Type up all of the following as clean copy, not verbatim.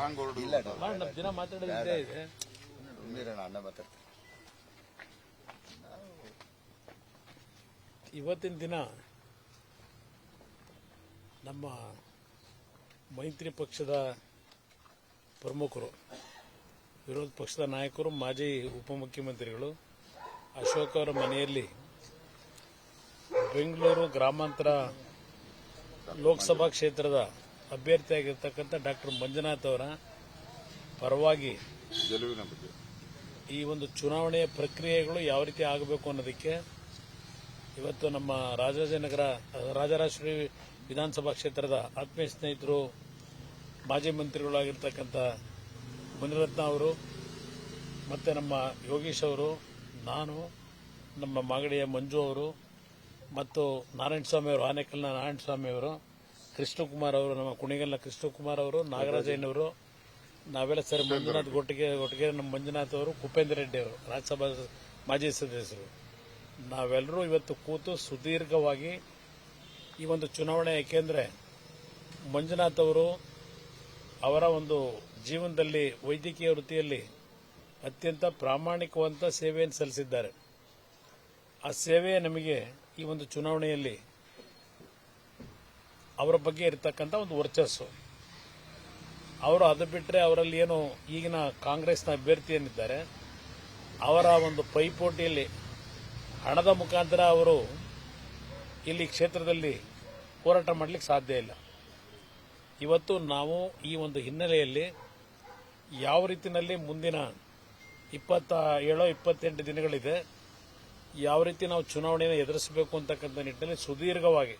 Wrong word ಇಲ್ಲ ನಮ್ಮ ದಿನ ಮಾತಾಡೋದಿದ್ದೇ ಇದೆ. ಅಣ್ಣ ಮಾತಾಡ್ತಾರೆ. ಇವತ್ತಿನ ದಿನ ನಮ್ಮ ಮೈತ್ರಿ ಪಕ್ಷದ ಪ್ರಮುಖರು, ವಿರೋಧ ಪಕ್ಷದ ನಾಯಕರು, ಮಾಜಿ ಉಪಮುಖ್ಯಮಂತ್ರಿಗಳು ಅಶೋಕ್ ಅವರ ಮನೆಯಲ್ಲಿ ಬೆಂಗಳೂರು ಗ್ರಾಮಾಂತರ ಲೋಕಸಭಾ ಕ್ಷೇತ್ರದ ಅಭ್ಯರ್ಥಿಯಾಗಿರ್ತಕ್ಕಂಥ ಡಾಕ್ಟರ್ ಮಂಜುನಾಥ್ ಅವರ ಪರವಾಗಿ ಗೆಲುವಿನ ಬಗ್ಗೆ ಈ ಒಂದು ಚುನಾವಣೆಯ ಪ್ರಕ್ರಿಯೆಗಳು ಯಾವ ರೀತಿ ಆಗಬೇಕು ಅನ್ನೋದಕ್ಕೆ ಇವತ್ತು ನಮ್ಮ ರಾಜರಾಜೇಶ್ವರಿ ವಿಧಾನಸಭಾ ಕ್ಷೇತ್ರದ ಆತ್ಮೀಯ ಸ್ನೇಹಿತರು, ಮಾಜಿ ಮಂತ್ರಿಗಳಾಗಿರ್ತಕ್ಕಂಥ ಮುನಿರತ್ನ ಅವರು, ಮತ್ತು ನಮ್ಮ ಯೋಗೀಶ್ ಅವರು, ನಾನು, ನಮ್ಮ ಮಾಗಡಿಯ ಮಂಜು ಅವರು, ಮತ್ತು ನಾರಾಯಣಸ್ವಾಮಿ ಅವರು, ಆನೇಕಲ್ನ ನಾರಾಯಣಸ್ವಾಮಿ ಅವರು, ಕೃಷ್ಣಕುಮಾರ್ ಅವರು, ನಮ್ಮ ಕುಣಿಗಲ್ನ ಕೃಷ್ಣಕುಮಾರ್ ಅವರು, ನಾಗರಾಜಯ್ಯನವರು, ನಾವೆಲ್ಲ ಸರ್, ಮಂಜುನಾಥ್ ಒಟ್ಟಿಗೆ ನಮ್ಮ ಮಂಜುನಾಥ್ ಅವರು, ಕುಪೇಂದ್ರ ರೆಡ್ಡಿ ಅವರು, ರಾಜ್ಯಸಭಾ ಮಾಜಿ ಸದಸ್ಯರು, ನಾವೆಲ್ಲರೂ ಇವತ್ತು ಕೂತು ಸುದೀರ್ಘವಾಗಿ ಈ ಒಂದು ಚುನಾವಣೆ, ಏಕೆಂದರೆ ಮಂಜುನಾಥ್ ಅವರು ಅವರ ಒಂದು ಜೀವನದಲ್ಲಿ ವೈದ್ಯಕೀಯ ವೃತ್ತಿಯಲ್ಲಿ ಅತ್ಯಂತ ಪ್ರಾಮಾಣಿಕವಂತ ಸೇವೆಯನ್ನು ಸಲ್ಲಿಸಿದ್ದಾರೆ. ಆ ಸೇವೆ ನಮಗೆ ಈ ಒಂದು ಚುನಾವಣೆಯಲ್ಲಿ ಅವರ ಬಗ್ಗೆ ಇರತಕ್ಕಂಥ ಒಂದು ವರ್ಚಸ್ಸು. ಅವರು ಅದು ಬಿಟ್ಟರೆ ಅವರಲ್ಲಿ ಏನು ಈಗಿನ ಕಾಂಗ್ರೆಸ್ನ ಅಭ್ಯರ್ಥಿ ಏನಿದ್ದಾರೆ ಅವರ ಒಂದು ಪೈಪೋಟಿಯಲ್ಲಿ ಹಣದ ಮುಖಾಂತರ ಅವರು ಇಲ್ಲಿ ಕ್ಷೇತ್ರದಲ್ಲಿ ಹೋರಾಟ ಮಾಡಲಿಕ್ಕೆ ಸಾಧ್ಯ ಇಲ್ಲ. ಇವತ್ತು ನಾವು ಈ ಒಂದು ಹಿನ್ನೆಲೆಯಲ್ಲಿ ಯಾವ ರೀತಿಯಲ್ಲಿ ಮುಂದಿನ 27-28 ದಿನಗಳಿದೆ, ಯಾವ ರೀತಿ ನಾವು ಚುನಾವಣೆಯನ್ನು ಎದುರಿಸಬೇಕು ಅಂತಕ್ಕಂಥ ನಿಟ್ಟಿನಲ್ಲಿ ಸುದೀರ್ಘವಾಗಿ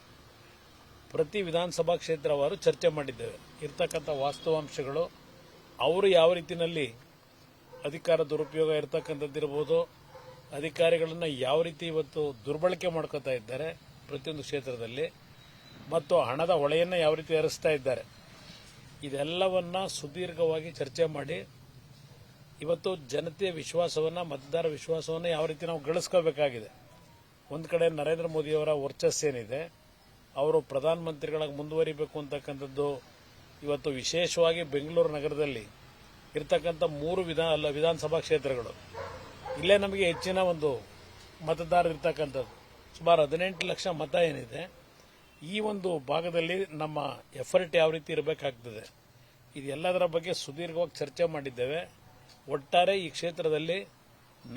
ಪ್ರತಿ ವಿಧಾನಸಭಾ ಕ್ಷೇತ್ರವಾರು ಚರ್ಚೆ ಮಾಡಿದ್ದೇವೆ. ಇರ್ತಕ್ಕಂಥ ವಾಸ್ತವಾಂಶಗಳು, ಅವರು ಯಾವ ರೀತಿಯಲ್ಲಿ ಅಧಿಕಾರ ದುರುಪಯೋಗ ಇರತಕ್ಕಂಥದ್ದಿರ್ಬೋದು, ಅಧಿಕಾರಿಗಳನ್ನು ಯಾವ ರೀತಿ ಇವತ್ತು ದುರ್ಬಳಕೆ ಮಾಡ್ಕೋತಾ ಇದ್ದಾರೆ ಪ್ರತಿಯೊಂದು ಕ್ಷೇತ್ರದಲ್ಲಿ, ಮತ್ತು ಹಣದ ಹೊಳೆಯನ್ನು ಯಾವ ರೀತಿ ಹರಿಸ್ತಾ ಇದ್ದಾರೆ, ಇದೆಲ್ಲವನ್ನ ಸುದೀರ್ಘವಾಗಿ ಚರ್ಚೆ ಮಾಡಿ ಇವತ್ತು ಜನತೆಯ ವಿಶ್ವಾಸವನ್ನು, ಮತದಾರ ವಿಶ್ವಾಸವನ್ನು ಯಾವ ರೀತಿ ನಾವು ಗಳಿಸ್ಕೋಬೇಕಾಗಿದೆ. ಒಂದು ಕಡೆ ನರೇಂದ್ರ ಮೋದಿಯವರ ವರ್ಚಸ್ಸೇನಿದೆ, ಅವರು ಪ್ರಧಾನಮಂತ್ರಿಗಳಾಗಿ ಮುಂದುವರಿಬೇಕು ಅಂತಕ್ಕಂಥದ್ದು ಇವತ್ತು ವಿಶೇಷವಾಗಿ ಬೆಂಗಳೂರು ನಗರದಲ್ಲಿ ಇರ್ತಕ್ಕಂಥ 3 ವಿಧಾನಸಭಾ ಕ್ಷೇತ್ರಗಳು, ಇಲ್ಲೇ ನಮಗೆ ಹೆಚ್ಚಿನ ಒಂದು ಮತದಾರರು ಇರ್ತಕ್ಕಂಥದ್ದು, ಸುಮಾರು 18 ಲಕ್ಷ ಮತ ಏನಿದೆ, ಈ ಒಂದು ಭಾಗದಲ್ಲಿ ನಮ್ಮ ಎಫರ್ಟ್ ಯಾವ ರೀತಿ ಇರಬೇಕಾಗ್ತದೆ, ಇದೆಲ್ಲದರ ಬಗ್ಗೆ ಸುದೀರ್ಘವಾಗಿ ಚರ್ಚೆ ಮಾಡಿದ್ದೇವೆ. ಒಟ್ಟಾರೆ ಈ ಕ್ಷೇತ್ರದಲ್ಲಿ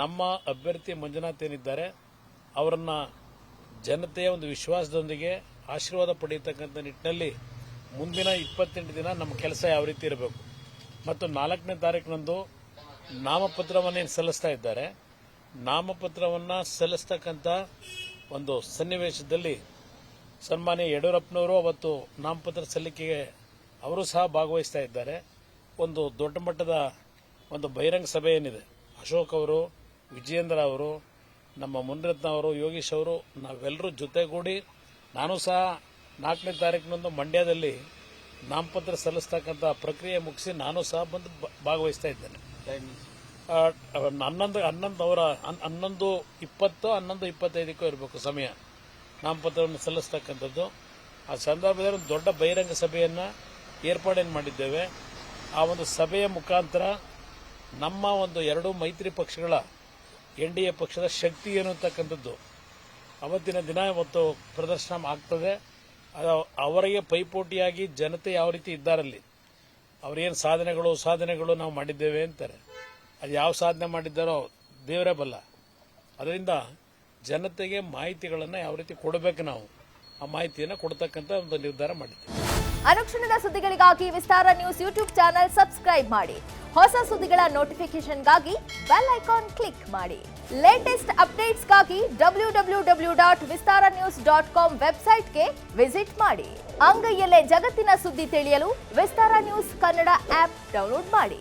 ನಮ್ಮ ಅಭ್ಯರ್ಥಿ ಮಂಜುನಾಥ್ ಏನಿದ್ದಾರೆ ಅವರನ್ನ ಜನತೆಯ ಒಂದು ವಿಶ್ವಾಸದೊಂದಿಗೆ ಆಶೀರ್ವಾದ ಪಡೆಯತಕ್ಕಂಥ ನಿಟ್ಟಿನಲ್ಲಿ ಮುಂದಿನ 28 ದಿನ ನಮ್ಮ ಕೆಲಸ ಯಾವ ರೀತಿ ಇರಬೇಕು, ಮತ್ತು 4ನೇ ತಾರೀಕಿನಂದು ನಾಮಪತ್ರವನ್ನೇನು ಸಲ್ಲಿಸ್ತಾ ಇದ್ದಾರೆ, ನಾಮಪತ್ರವನ್ನು ಸಲ್ಲಿಸ್ತಕ್ಕಂಥ ಒಂದು ಸನ್ನಿವೇಶದಲ್ಲಿ ಸನ್ಮಾನ್ಯ ಯಡಿಯೂರಪ್ಪನವರು ಅವತ್ತು ನಾಮಪತ್ರ ಸಲ್ಲಿಕೆಗೆ ಅವರು ಸಹ ಭಾಗವಹಿಸ್ತಾ ಇದ್ದಾರೆ. ಒಂದು ದೊಡ್ಡ ಮಟ್ಟದ ಒಂದು ಬಹಿರಂಗ ಸಭೆ ಏನಿದೆ, ಅಶೋಕ್ ಅವರು, ವಿಜಯೇಂದ್ರ ಅವರು, ನಮ್ಮ ಮುನಿರತ್ನ ಅವರು, ಯೋಗೀಶ್ ಅವರು, ನಾವೆಲ್ಲರೂ ಜೊತೆಗೂಡಿ ನಾನು ಸಹ 4ನೇ ತಾರೀಕಿನಂದು ಮಂಡ್ಯದಲ್ಲಿ ನಾಮಪತ್ರ ಸಲ್ಲಿಸ್ತಕ್ಕಂಥ ಪ್ರಕ್ರಿಯೆ ಮುಗಿಸಿ ನಾನು ಸಹ ಬಂದು ಭಾಗವಹಿಸ್ತಾ ಇದ್ದೇನೆ. 11:20 ಇರಬೇಕು ಸಮಯ ನಾಮಪತ್ರವನ್ನು ಸಲ್ಲಿಸ್ತಕ್ಕಂಥದ್ದು. ಆ ಸಂದರ್ಭದಲ್ಲಿ ಒಂದು ದೊಡ್ಡ ಬಹಿರಂಗ ಸಭೆಯನ್ನು ಏರ್ಪಾಡೇನು ಮಾಡಿದ್ದೇವೆ. ಆ ಒಂದು ಸಭೆಯ ಮುಖಾಂತರ ನಮ್ಮ ಒಂದು 2 ಮೈತ್ರಿ ಪಕ್ಷಗಳ NDA ಪಕ್ಷದ ಶಕ್ತಿ ಏನು ಅಂತಕ್ಕಂಥದ್ದು ಅವತ್ತಿನ ದಿನ ಇವತ್ತು ಪ್ರದರ್ಶನ ಆಗ್ತದೆ. ಅವರಿಗೆ ಪೈಪೋಟಿಯಾಗಿ ಜನತೆ ಯಾವ ರೀತಿ ಇದ್ದಾರಲ್ಲಿ, ಅವರೇನು ಸಾಧನೆಗಳು ನಾವು ಮಾಡಿದ್ದೇವೆ ಅಂತಾರೆ, ಅದು ಯಾವ ಸಾಧನೆ ಮಾಡಿದ್ದಾರೋ ದೇವರೇ ಬಲ್ಲ. ಅದರಿಂದ ಜನತೆಗೆ ಮಾಹಿತಿಗಳನ್ನು ಯಾವ ರೀತಿ ಕೊಡಬೇಕು, ನಾವು ಆ ಮಾಹಿತಿಯನ್ನು ಕೊಡ್ತಕ್ಕಂಥ ಒಂದು ನಿರ್ಧಾರ ಮಾಡಿದ್ದೇವೆ. ಅನುಕ್ಷಣದ ಸುದ್ದಿಗಳಿಗಾಗಿ ವಿಸ್ತಾರ ನ್ಯೂಸ್ ಯೂಟ್ಯೂಬ್ ಚಾನೆಲ್ ಸಬ್ಸ್ಕ್ರೈಬ್ ಮಾಡಿ. ಹೊಸ ಸುದ್ದಿಗಳ ನೋಟಿಫಿಕೇಶನ್ಗಾಗಿ ಬೆಲ್ ಐಕಾನ್ ಕ್ಲಿಕ್ ಮಾಡಿ. ಲೇಟೆಸ್ಟ್ ಅಪ್ಡೇಟ್ಸ್ಗಾಗಿ www.vistaranews.com ವೆಬ್ಸೈಟ್ಗೆ ವಿಸಿಟ್ ಮಾಡಿ. ಅಂಗೈಯಲ್ಲೇ ಜಗತ್ತಿನ ಸುದ್ದಿ ತಿಳಿಯಲು ವಿಸ್ತಾರ ನ್ಯೂಸ್ ಕನ್ನಡ ಆಪ್ ಡೌನ್ಲೋಡ್ ಮಾಡಿ.